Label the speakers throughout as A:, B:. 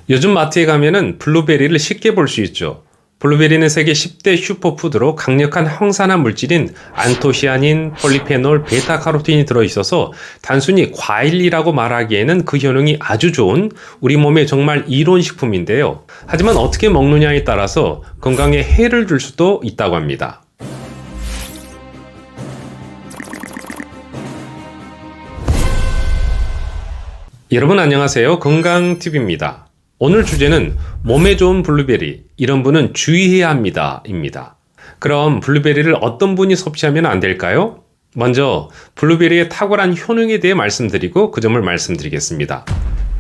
A: 요즘 마트에 가면은 블루베리를 쉽게 볼 수 있죠. 블루베리는 세계 10대 슈퍼푸드로 강력한 항산화 물질인 안토시아닌, 폴리페놀, 베타카로틴이 들어있어서 단순히 과일이라고 말하기에는 그 효능이 아주 좋은 우리 몸에 정말 이론식품인데요. 하지만 어떻게 먹느냐에 따라서 건강에 해를 줄 수도 있다고 합니다. 여러분 안녕하세요. 건강팁입니다. 오늘 주제는 몸에 좋은 블루베리, 이런 분은 주의해야 합니다 입니다. 그럼 블루베리를 어떤 분이 섭취하면 안 될까요? 먼저 블루베리의 탁월한 효능에 대해 말씀드리고 그 점을 말씀드리겠습니다.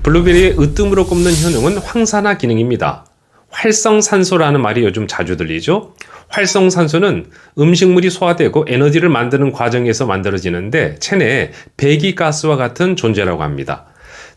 A: 블루베리의 으뜸으로 꼽는 효능은 황산화 기능입니다. 활성산소라는 말이 요즘 자주 들리죠? 활성산소는 음식물이 소화되고 에너지를 만드는 과정에서 만들어지는데 체내에 배기가스와 같은 존재라고 합니다.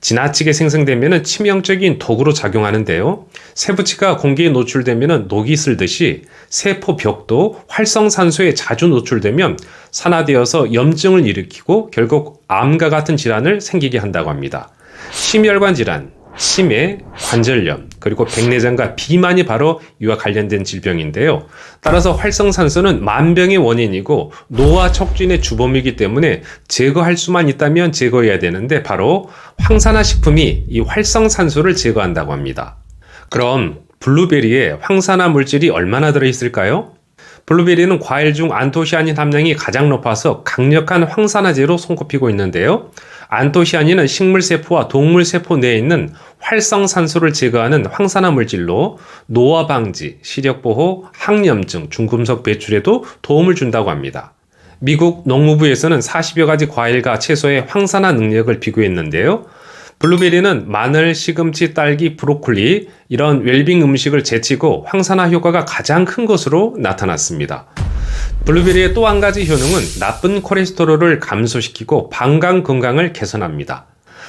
A: 지나치게 생성되면 치명적인 독으로 작용하는데요. 세부치가 공기에 노출되면 녹이 슬듯이 세포벽도 활성산소에 자주 노출되면 산화되어서 염증을 일으키고 결국 암과 같은 질환을 생기게 한다고 합니다. 심혈관 질환, 치매, 관절염, 그리고 백내장과 비만이 바로 이와 관련된 질병인데요. 따라서 활성산소는 만병의 원인이고 노화 촉진의 주범이기 때문에 제거할 수만 있다면 제거해야 되는데 바로 황산화 식품이 이 활성산소를 제거한다고 합니다. 그럼 블루베리에 황산화 물질이 얼마나 들어있을까요? 블루베리는 과일 중 안토시아닌 함량이 가장 높아서 강력한 황산화제로 손꼽히고 있는데요. 안토시아닌은 식물세포와 동물세포 내에 있는 활성산소를 제거하는 황산화 물질로 노화 방지, 시력보호, 항염증, 중금속 배출에도 도움을 준다고 합니다. 미국 농무부에서는 40여 가지 과일과 채소의 황산화 능력을 비교했는데요. 블루베리는 마늘, 시금치, 딸기, 브로콜리 이런 웰빙 음식을 제치고 황산화 효과가 가장 큰 것으로 나타났습니다. 블루베리의 또 한 가지 효능은 나쁜 콜레스테롤을 감소시키고 방광 건강을 개선합니다.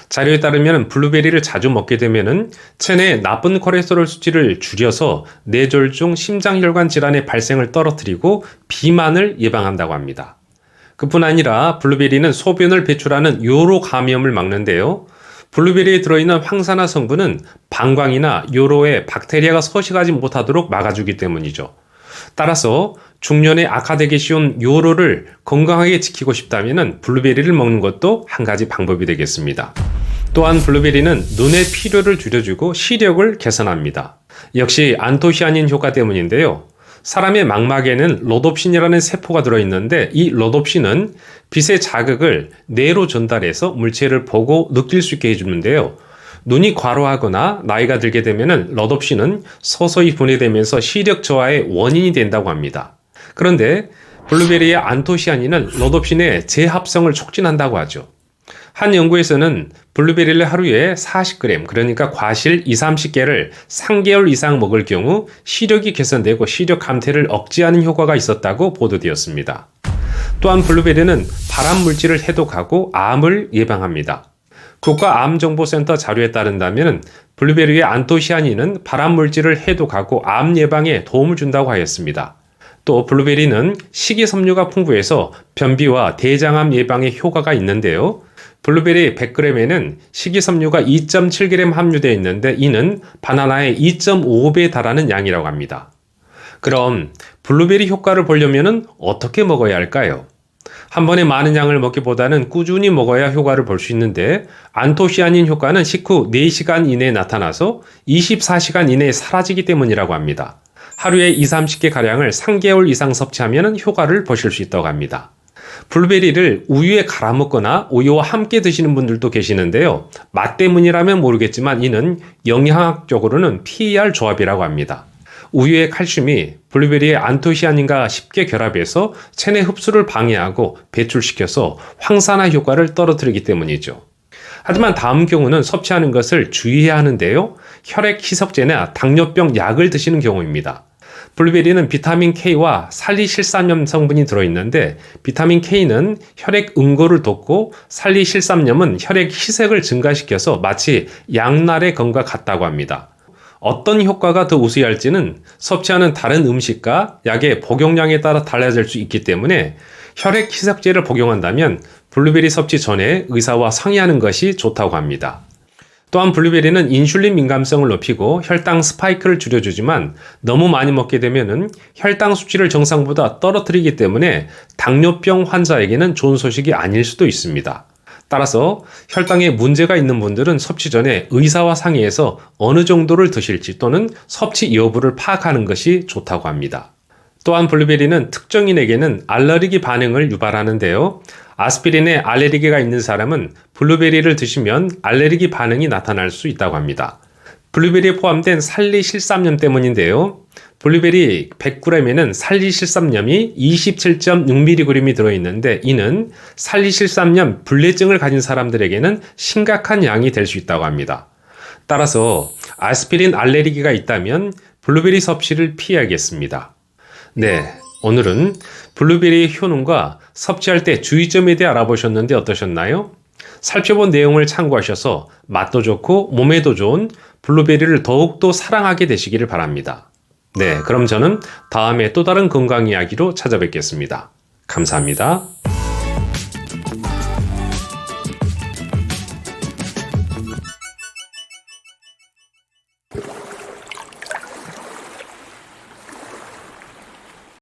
A: 자료에 따르면 블루베리를 자주 먹게 되면 체내의 나쁜 콜레스테롤 수치를 줄여서 뇌졸중, 심장혈관 질환의 발생을 떨어뜨리고 비만을 예방한다고 합니다. 그뿐 아니라 블루베리는 소변을 배출하는 요로 감염을 막는데요. 블루베리에 들어있는 황산화 성분은 방광이나 요로에 박테리아가 서식하지 못하도록 막아주기 때문이죠. 따라서 중년에 악화되기 쉬운 요로를 건강하게 지키고 싶다면 블루베리를 먹는 것도 한 가지 방법이 되겠습니다. 또한 블루베리는 눈의 피로를 줄여주고 시력을 개선합니다. 역시 안토시아닌 효과 때문인데요. 사람의 망막에는 로놉신이라는 세포가 들어있는데 이 로놉신은 빛의 자극을 뇌로 전달해서 물체를 보고 느낄 수 있게 해주는데요. 눈이 과로하거나 나이가 들게 되면 로놉신은 서서히 분해되면서 시력 저하의 원인이 된다고 합니다. 그런데 블루베리의 안토시아닌은 로놉신의 재합성을 촉진한다고 하죠. 한 연구에서는 블루베리를 하루에 40g, 그러니까 과실 20-30개를 3개월 이상 먹을 경우 시력이 개선되고 시력 감퇴를 억제하는 효과가 있었다고 보도되었습니다. 또한 블루베리는 발암 물질을 해독하고 암을 예방합니다. 국가암정보센터 자료에 따른다면 블루베리의 안토시아닌은 발암 물질을 해독하고 암 예방에 도움을 준다고 하였습니다. 또 블루베리는 식이섬유가 풍부해서 변비와 대장암 예방에 효과가 있는데요. 블루베리 100g에는 식이섬유가 2.7g 함유되어 있는데 이는 바나나의 2.5배에 달하는 양이라고 합니다. 그럼 블루베리 효과를 보려면 어떻게 먹어야 할까요? 한 번에 많은 양을 먹기보다는 꾸준히 먹어야 효과를 볼 수 있는데 안토시아닌 효과는 식후 4시간 이내에 나타나서 24시간 이내에 사라지기 때문이라고 합니다. 하루에 20-30개 가량을 3개월 이상 섭취하면 효과를 보실 수 있다고 합니다. 블루베리를 우유에 갈아 먹거나 우유와 함께 드시는 분들도 계시는데요. 맛 때문이라면 모르겠지만 이는 영양학적으로는 피해야 할 조합이라고 합니다. 우유의 칼슘이 블루베리의 안토시아닌과 쉽게 결합해서 체내 흡수를 방해하고 배출시켜서 황산화 효과를 떨어뜨리기 때문이죠. 하지만 다음 경우는 섭취하는 것을 주의해야 하는데요. 혈액 희석제나 당뇨병 약을 드시는 경우입니다. 블루베리는 비타민 K와 살리실산염 성분이 들어있는데 비타민 K는 혈액 응고를 돕고 살리실산염은 혈액 희석을 증가시켜서 마치 양날의 검과 같다고 합니다. 어떤 효과가 더 우수할지는 섭취하는 다른 음식과 약의 복용량에 따라 달라질 수 있기 때문에 혈액 희석제를 복용한다면 블루베리 섭취 전에 의사와 상의하는 것이 좋다고 합니다. 또한 블루베리는 인슐린 민감성을 높이고 혈당 스파이크를 줄여주지만 너무 많이 먹게 되면은 혈당 수치를 정상보다 떨어뜨리기 때문에 당뇨병 환자에게는 좋은 소식이 아닐 수도 있습니다. 따라서 혈당에 문제가 있는 분들은 섭취 전에 의사와 상의해서 어느 정도를 드실지 또는 섭취 여부를 파악하는 것이 좋다고 합니다. 또한 블루베리는 특정인에게는 알레르기 반응을 유발하는데요. 아스피린에 알레르기가 있는 사람은 블루베리를 드시면 알레르기 반응이 나타날 수 있다고 합니다. 블루베리에 포함된 살리실삼염 때문인데요. 블루베리 100g에는 살리실삼염이 27.6mg이 들어있는데 이는 살리실삼염 불내증을 가진 사람들에게는 심각한 양이 될 수 있다고 합니다. 따라서 아스피린 알레르기가 있다면 블루베리 섭취를 피해야겠습니다. 네, 오늘은 블루베리의 효능과 섭취할 때 주의점에 대해 알아보셨는데 어떠셨나요? 살펴본 내용을 참고하셔서 맛도 좋고 몸에도 좋은 블루베리를 더욱더 사랑하게 되시기를 바랍니다. 네, 그럼 저는 다음에 또 다른 건강 이야기로 찾아뵙겠습니다. 감사합니다.